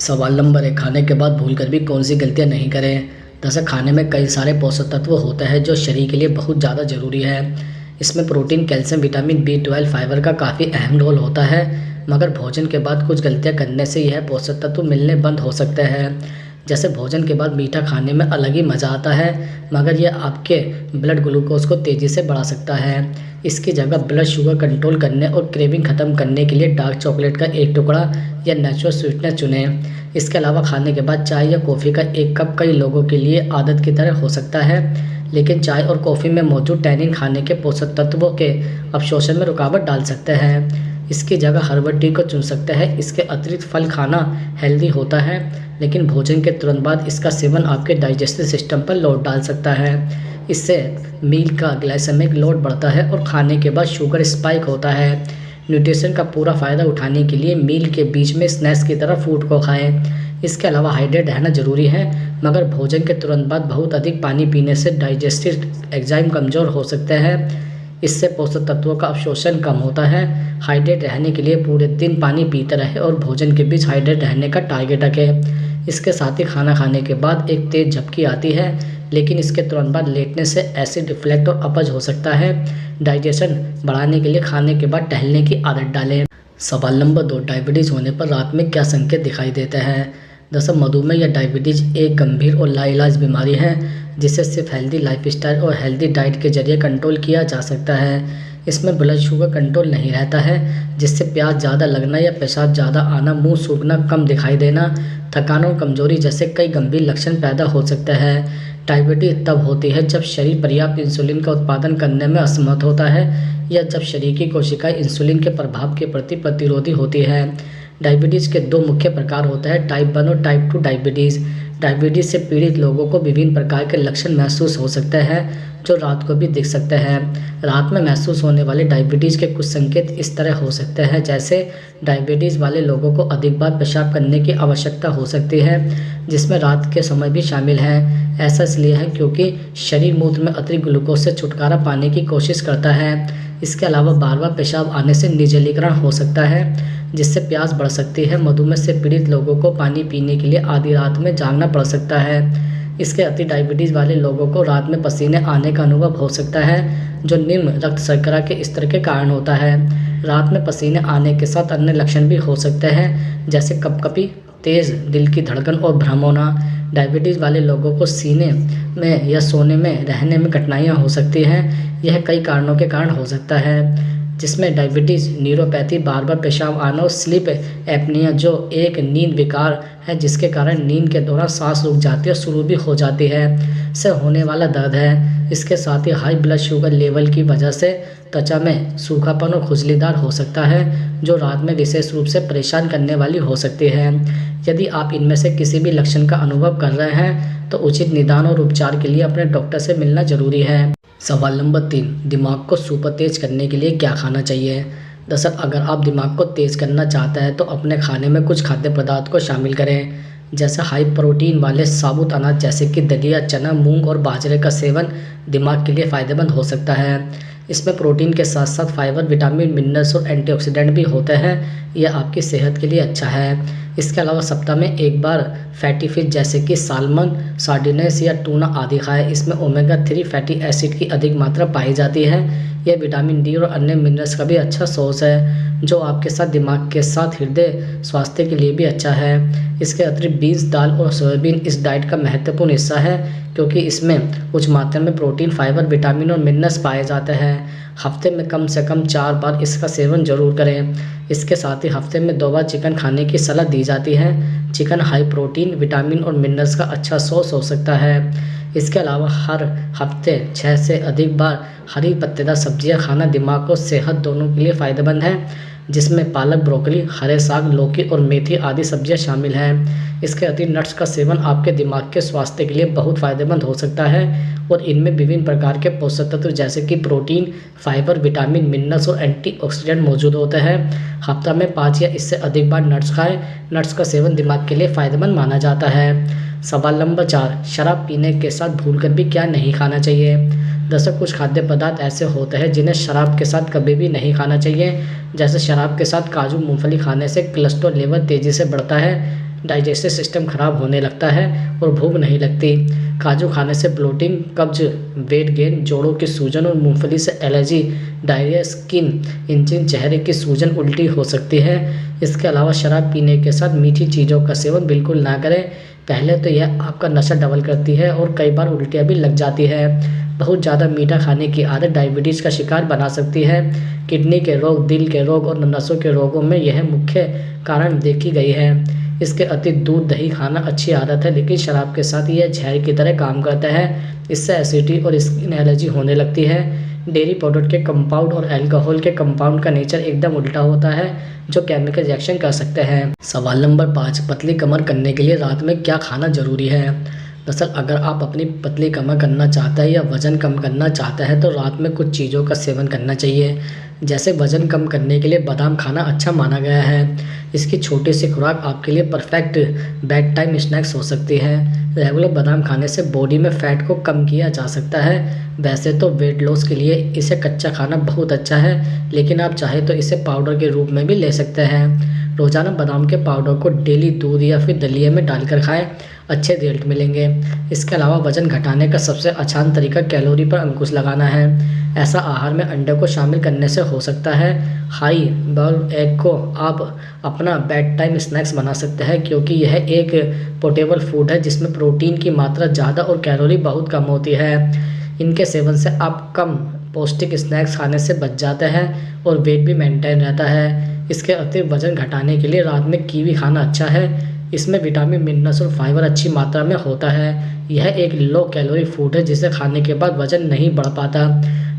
सवाल नंबर 1, खाने के बाद भूलकर भी कौन सी गलतियां नहीं करें। दरअसल खाने में कई सारे पोषक तत्व होते हैं जो शरीर के लिए बहुत ज़्यादा ज़रूरी है। इसमें protein, calcium, vitamin B12, fibre का काफ़ी अहम रोल होता है। मगर भोजन के बाद कुछ गलतियां करने से यह पोषक तत्व मिलने बंद हो सकते हैं। जैसे भोजन के बाद मीठा खाने में अलग ही मज़ा आता है, मगर यह आपके ब्लड ग्लूकोज को तेज़ी से बढ़ा सकता है। इसकी जगह ब्लड शुगर कंट्रोल करने और क्रेविंग ख़त्म करने के लिए डार्क चॉकलेट का एक टुकड़ा या नेचुरल स्वीटनेस चुनें। इसके अलावा खाने के बाद चाय या कॉफ़ी का एक कप कई लोगों के लिए आदत की तरह हो सकता है, लेकिन चाय और कॉफ़ी में मौजूद टैनिन खाने के पोषक तत्वों के अवशोषण में रुकावट डाल सकते हैं। इसकी जगह हर्बल टी को चुन सकते हैं। इसके अतिरिक्त फल खाना हेल्दी होता है, लेकिन भोजन के तुरंत बाद इसका सेवन आपके डाइजेस्टिव सिस्टम पर लोड डाल सकता है। इससे मील का ग्लाइसेमिक लोड बढ़ता है और खाने के बाद शुगर स्पाइक होता है। न्यूट्रिशन का पूरा फ़ायदा उठाने के लिए मील के बीच में स्नैक्स की तरह फूड को खाएं। इसके अलावा हाइड्रेट रहना ज़रूरी है, मगर भोजन के तुरंत बाद बहुत अधिक पानी पीने से डाइजेस्टिव एंजाइम कमज़ोर हो सकते हैं। इससे पोषक तत्वों का अवशोषण कम होता है। हाइड्रेट रहने के लिए पूरे दिन पानी पीते रहें और भोजन के बीच हाइड्रेट रहने का टारगेट रखें। इसके साथ ही खाना खाने के बाद एक तेज़ झपकी आती है, लेकिन इसके तुरंत बाद लेटने से एसिड रिफ्लेक्ट और अपच हो सकता है। डाइजेशन बढ़ाने के लिए खाने के बाद टहलने की आदत डालें। सवाल नंबर 2, डायबिटीज़ होने पर रात में क्या संकेत दिखाई देते हैं। दरअसल मधुमेह या डायबिटीज़ एक गंभीर और लाइलाज बीमारी है जिसे सिर्फ हेल्दी लाइफस्टाइल और हेल्दी डाइट के जरिए कंट्रोल किया जा सकता है। इसमें ब्लड शुगर कंट्रोल नहीं रहता है, जिससे प्यास ज़्यादा लगना या पेशाब ज़्यादा आना, मुंह सूखना, कम दिखाई देना, थकान और कमजोरी जैसे कई गंभीर लक्षण पैदा हो सकते हैं। डायबिटीज तब होती है जब शरीर पर्याप्त इंसुलिन का उत्पादन करने में असमर्थ होता है या जब शरीर की कोशिकाएं इंसुलिन के प्रभाव के प्रति प्रतिरोधी होती है। डायबिटीज़ के दो मुख्य प्रकार होते हैं, टाइप 1 और टाइप 2 डायबिटीज़। डायबिटीज़ से पीड़ित लोगों को विभिन्न प्रकार के लक्षण महसूस हो सकते हैं जो रात को भी दिख सकते हैं। रात में महसूस होने वाले डायबिटीज़ के कुछ संकेत इस तरह हो सकते हैं, जैसे डायबिटीज़ वाले लोगों को अधिक बार पेशाब करने की आवश्यकता हो सकती है, जिसमें रात के समय भी शामिल है। ऐसा इसलिए है क्योंकि शरीर मूत्र में अतिरिक्त ग्लूकोज से छुटकारा पाने की कोशिश करता है। इसके अलावा बार बार पेशाब आने से निर्जलीकरण हो सकता है, जिससे प्यास बढ़ सकती है। मधुमेह से पीड़ित लोगों को पानी पीने के लिए आधी रात में जागना पड़ सकता है। इसके अति डायबिटीज़ वाले लोगों को रात में पसीने आने का अनुभव हो सकता है, जो निम्न रक्त शर्करा के स्तर के कारण होता है। रात में पसीने आने के साथ अन्य लक्षण भी हो सकते हैं, जैसे कपकपी, तेज़ दिल की धड़कन और भ्रम होना। डायबिटीज़ वाले लोगों को सीने में या सोने में रहने में कठिनाइयाँ हो सकती हैं। यह कई कारणों के कारण हो सकता है, जिसमें डायबिटीज़, न्यूरोपैथी, बार बार पेशाब आना और स्लीप एपनिया, जो एक नींद विकार है जिसके कारण नींद के दौरान सांस रुक जाती है और शुरू भी हो जाती है, से होने वाला दर्द है। इसके साथ ही हाई ब्लड शुगर लेवल की वजह से त्वचा में सूखापन और खुजलीदार हो सकता है, जो रात में विशेष रूप से परेशान करने वाली हो सकती है। यदि आप इनमें से किसी भी लक्षण का अनुभव कर रहे हैं तो उचित निदान और उपचार के लिए अपने डॉक्टर से मिलना जरूरी है। सवाल नंबर 3, दिमाग को सुपर तेज करने के लिए क्या खाना चाहिए। दरअसल अगर आप दिमाग को तेज करना चाहते हैं तो अपने खाने में कुछ खाद्य पदार्थ को शामिल करें, जैसे हाई प्रोटीन वाले साबुत अनाज जैसे कि दलिया, चना, मूंग और बाजरे का सेवन दिमाग के लिए फ़ायदेमंद हो सकता है। इसमें प्रोटीन के साथ साथ फाइबर, विटामिन, मिनरल्स और एंटीऑक्सीडेंट भी होते हैं। यह आपकी सेहत के लिए अच्छा है। इसके अलावा सप्ताह में एक बार फैटी फिश जैसे कि सालमन, सार्डिनेस या टूना आदि खाएं। इसमें ओमेगा 3 फैटी एसिड की अधिक मात्रा पाई जाती है। यह विटामिन डी और अन्य मिनरल्स का भी अच्छा सोर्स है, जो आपके साथ दिमाग के साथ हृदय स्वास्थ्य के लिए भी अच्छा है। इसके अतिरिक्त बीन्स, दाल और सोयाबीन इस डाइट का महत्वपूर्ण हिस्सा है, क्योंकि इसमें उच्च मात्रा में प्रोटीन, फाइबर, विटामिन और मिनरल्स पाए जाते हैं। हफ्ते में कम से कम 4 बार इसका सेवन जरूर करें। इसके साथ ही हफ्ते में 2 बार चिकन खाने की सलाह दी जाती है। चिकन हाई प्रोटीन, विटामिन और मिनरल्स का अच्छा सोर्स हो सकता है। इसके अलावा हर हफ्ते 6 से अधिक बार हरी पत्तेदार सब्जियां खाना दिमाग और सेहत दोनों के लिए फ़ायदेमंद है, जिसमें पालक, ब्रोकली, हरे साग, लौकी और मेथी आदि सब्जियां शामिल हैं। इसके अतिरिक्त नट्स का सेवन आपके दिमाग के स्वास्थ्य के लिए बहुत फ़ायदेमंद हो सकता है और इनमें विभिन्न प्रकार के पोषक तत्व जैसे कि प्रोटीन, फाइबर, विटामिन, मिनरल्स और एंटीऑक्सीडेंट मौजूद होते हैं। हफ्ता में 5 या इससे अधिक बार नट्स खाएं। नट्स का सेवन दिमाग के लिए फ़ायदेमंद माना जाता है। सवाल नंबर 4, शराब पीने के साथ भूलकर भी क्या नहीं खाना चाहिए। दरअसल कुछ खाद्य पदार्थ ऐसे होते हैं जिन्हें शराब के साथ कभी भी नहीं खाना चाहिए। जैसे शराब के साथ काजू, मूंगफली खाने से कोलेस्ट्रॉल लेवल तेज़ी से बढ़ता है। डाइजेस्टिव सिस्टम खराब होने लगता है और भूख नहीं लगती। काजू खाने से ब्लोटिंग, कब्ज, वेट गेन, जोड़ों की सूजन और मूंगफली से एलर्जी, डायरिया, स्किन इंचिंग, चेहरे की सूजन, उल्टी हो सकती है। इसके अलावा शराब पीने के साथ मीठी चीज़ों का सेवन बिल्कुल ना करें। पहले तो यह आपका नशा डबल करती है और कई बार उल्टियाँ भी लग जाती है। बहुत ज़्यादा मीठा खाने की आदत डायबिटीज़ का शिकार बना सकती है। किडनी के रोग, दिल के रोग और नसों के रोगों में यह मुख्य कारण देखी गई है। इसके अतिरिक्त दूध, दही खाना अच्छी आदत है, लेकिन शराब के साथ यह जहर की तरह काम करता है। इससे एसिडिटी और स्किन एलर्जी होने लगती है। डेयरी प्रोडक्ट के कंपाउंड और अल्कोहल के कंपाउंड का नेचर एकदम उल्टा होता है, जो केमिकल रिएक्शन कर सकते हैं। सवाल नंबर 5, पतली कमर करने के लिए रात में क्या खाना जरूरी है? दरअसल अगर आप अपनी पतली कमर करना चाहते हैं या वज़न कम करना चाहते हैं तो रात में कुछ चीज़ों का सेवन करना चाहिए। जैसे वज़न कम करने के लिए बादाम खाना अच्छा माना गया है। इसकी छोटी सी खुराक आपके लिए परफेक्ट बेड टाइम स्नैक्स हो सकती है। रेगुलर बादाम खाने से बॉडी में फ़ैट को कम किया जा सकता है। वैसे तो वेट लॉस के लिए इसे कच्चा खाना बहुत अच्छा है, लेकिन आप चाहे तो इसे पाउडर के रूप में भी ले सकते हैं। रोज़ाना बादाम के पाउडर को डेली दूध या फिर दलिए में डालकर खाएं, अच्छे रिजल्ट मिलेंगे। इसके अलावा वज़न घटाने का सबसे आसान तरीका कैलोरी पर अंकुश लगाना है। ऐसा आहार में अंडे को शामिल करने से हो सकता है। हाई बॉइल्ड एग को आप अपना बेड टाइम स्नैक्स बना सकते हैं, क्योंकि यह एक पोर्टेबल फूड है जिसमें प्रोटीन की मात्रा ज़्यादा और कैलोरी बहुत कम होती है। इनके सेवन से आप कम पौष्टिक स्नैक्स खाने से बच जाते हैं और वेट भी मेंटेन रहता है। इसके अतिरिक्त वज़न घटाने के लिए रात में कीवी खाना अच्छा है। इसमें विटामिन, मिनरल्स और फाइबर अच्छी मात्रा में होता है। यह एक लो कैलोरी फूड है जिसे खाने के बाद वज़न नहीं बढ़ पाता।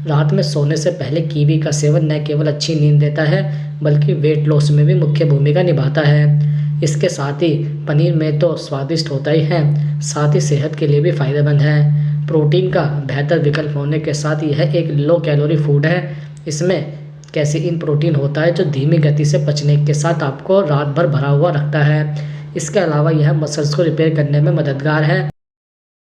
रात में सोने से पहले कीवी का सेवन न केवल अच्छी नींद देता है, बल्कि वेट लॉस में भी मुख्य भूमिका निभाता है। इसके साथ ही पनीर में तो स्वादिष्ट होता ही है, साथ ही सेहत के लिए भी फायदेमंद है। प्रोटीन का बेहतर विकल्प होने के साथ यह एक लो कैलोरी फूड है। इसमें कैसीन प्रोटीन होता है जो धीमी गति से पचने के साथ आपको रात भर भरा हुआ रखता है। इसके अलावा यह मसल्स को रिपेयर करने में मददगार है।